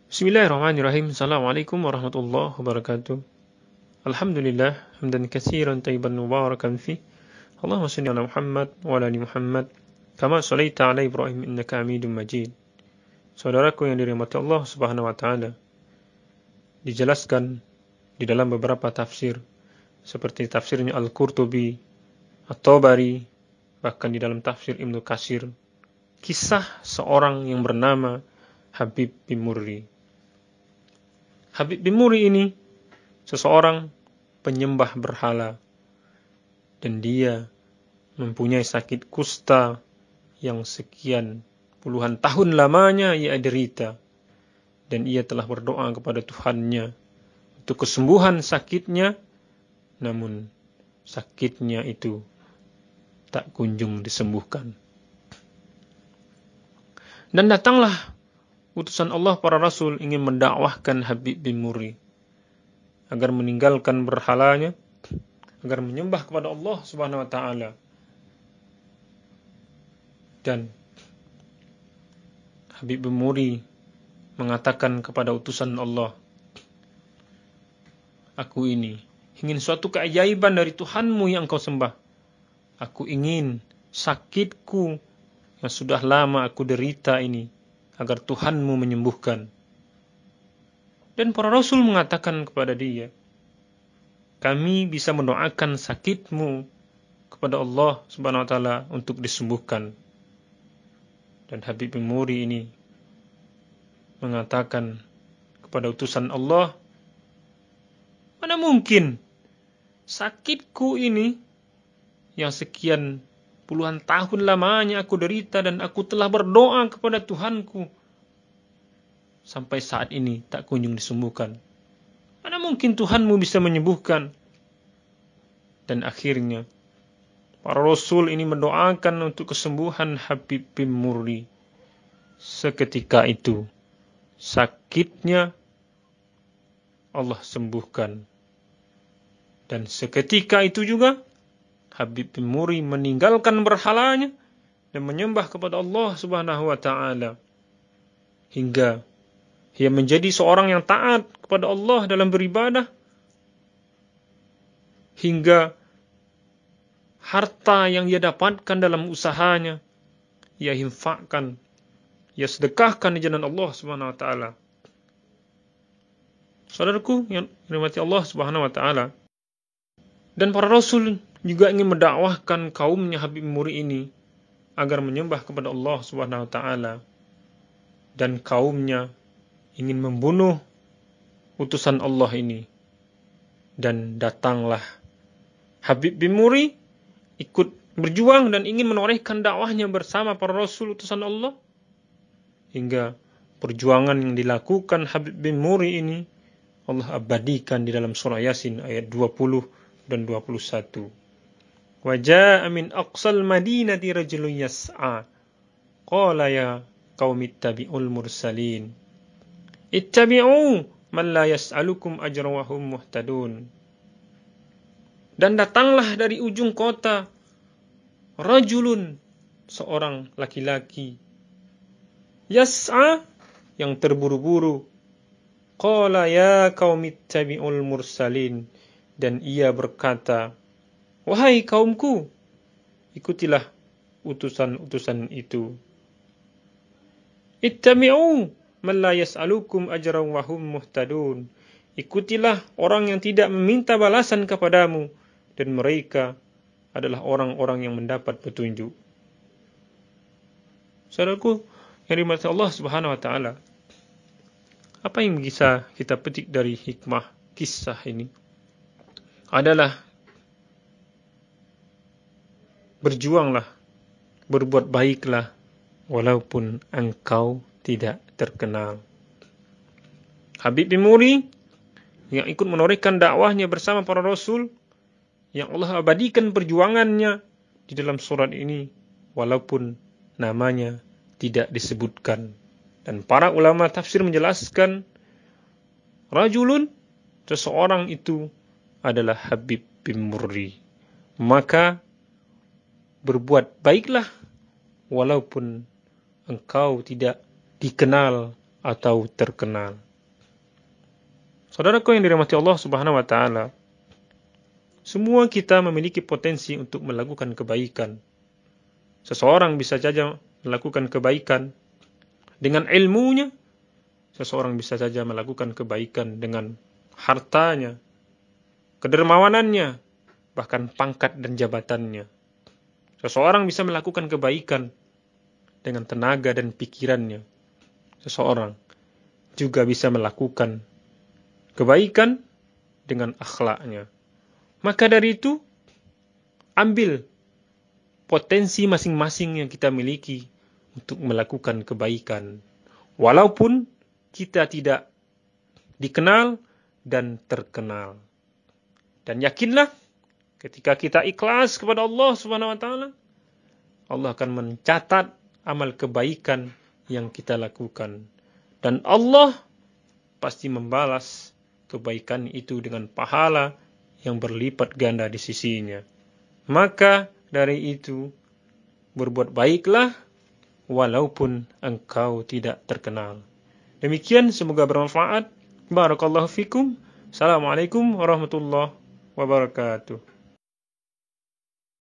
Bismillahirrahmanirrahim. Assalamualaikum warahmatullahi wabarakatuh. Alhamdulillah, hamdan katsiran tayyiban mubarakan fi. Allahumma shalli ala Muhammad wa ala ali Muhammad kama shallaita ala Ibrahim innaka Hamidum Majid. Saudaraku yang dirahmati Allah Subhanahu wa taala, dijelaskan di dalam beberapa tafsir seperti tafsirnya Al-Qurtubi, At-Tabari, bahkan di dalam tafsir Ibnu Katsir, kisah seorang yang bernama Habib bin Murri. Habib bin Murri ini seseorang penyembah berhala dan dia mempunyai sakit kusta yang sekian puluhan tahun lamanya ia derita, dan ia telah berdoa kepada Tuhannya untuk kesembuhan sakitnya, namun sakitnya itu tak kunjung disembuhkan. Dan datanglah utusan Allah para Rasul ingin mendakwahkan Habib bin Murri agar meninggalkan berhalanya, agar menyembah kepada Allah Subhanahu wa taala. Dan Habib bin Murri mengatakan kepada utusan Allah, "Aku ini ingin suatu keajaiban dari Tuhanmu yang engkau sembah. Aku ingin sakitku yang sudah lama aku derita ini agar Tuhanmu menyembuhkan." Dan para Rasul mengatakan kepada dia, "Kami bisa mendoakan sakitmu kepada Allah Subhanahu wa taala untuk disembuhkan." Dan Habib bin Murri ini mengatakan kepada utusan Allah, "Mana mungkin sakitku ini yang sekian puluhan tahun lamanya aku derita dan aku telah berdoa kepada Tuhanku sampai saat ini tak kunjung disembuhkan. Mana mungkin Tuhanmu bisa menyembuhkan?" Dan akhirnya para Rasul ini mendoakan untuk kesembuhan Habib bin Murri. Seketika itu sakitnya Allah sembuhkan. Dan seketika itu juga Habib bin Murri meninggalkan berhalanya dan menyembah kepada Allah Subhanahu wa taala, hingga ia menjadi seorang yang taat kepada Allah dalam beribadah, hingga harta yang ia dapatkan dalam usahanya ia infakkan, ia sedekahkan di jalan Allah Subhanahu wa taala. Saudaraku yang dirahmati Allah Subhanahu wa taala, dan para Rasul juga ingin mendakwahkan kaumnya Habib bin Murri ini agar menyembah kepada Allah Subhanahu wa taala, dan kaumnya ingin membunuh utusan Allah ini. Dan datanglah Habib bin Murri ikut berjuang dan ingin menorehkan dakwahnya bersama para Rasul utusan Allah, hingga perjuangan yang dilakukan Habib bin Murri ini Allah abadikan di dalam surah Yasin ayat 20 dan 21. "Wa jaa'a min aqsal madinati rajulun yas'a qala ya qaumi ittabi'ul mursalin ittabi'u man la yas'alukum ajran wa hum muhtadun." Dan datanglah dari ujung kota rajulun, seorang laki-laki, yas'a, yang terburu-buru, qala ya qaumi ittabi'ul mursalin, dan ia berkata, "Wahai kaumku, ikutilah utusan-utusan itu. Ittabi'u man la yas'alukum ajran wa hum muhtadun." Ikutilah orang yang tidak meminta balasan kepadamu, dan mereka adalah orang-orang yang mendapat petunjuk. Saudaraku yang dirahmati Allah Subhanahu wa taala, apa yang bisa kita petik dari hikmah kisah ini adalah berjuanglah, berbuat baiklah walaupun engkau tidak terkenal. Habib bin Murri yang ikut menorehkan dakwahnya bersama para Rasul, yang Allah abadikan perjuangannya di dalam surat ini walaupun namanya tidak disebutkan. Dan para ulama tafsir menjelaskan rajulun, seseorang itu adalah Habib bin Murri. Maka berbuat baiklah walaupun engkau tidak dikenal atau terkenal. Saudaraku yang dirahmati Allah Subhanahu wa taala, semua kita memiliki potensi untuk melakukan kebaikan. Seseorang bisa saja melakukan kebaikan dengan ilmunya, seseorang bisa saja melakukan kebaikan dengan hartanya, kedermawanannya, bahkan pangkat dan jabatannya. Seseorang bisa melakukan kebaikan dengan tenaga dan pikirannya. Seseorang juga bisa melakukan kebaikan dengan akhlaknya. Maka dari itu, ambil potensi masing-masing yang kita miliki untuk melakukan kebaikan. Walaupun kita tidak dikenal dan terkenal. Dan yakinlah, ketika kita ikhlas kepada Allah Subhanahu wa taala, Allah akan mencatat amal kebaikan yang kita lakukan. Dan Allah pasti membalas kebaikan itu dengan pahala yang berlipat ganda di sisinya. Maka dari itu, berbuat baiklah walaupun engkau tidak terkenal. Demikian, semoga bermanfaat. Barakallahu fikum. Assalamualaikum warahmatullahi wabarakatuh.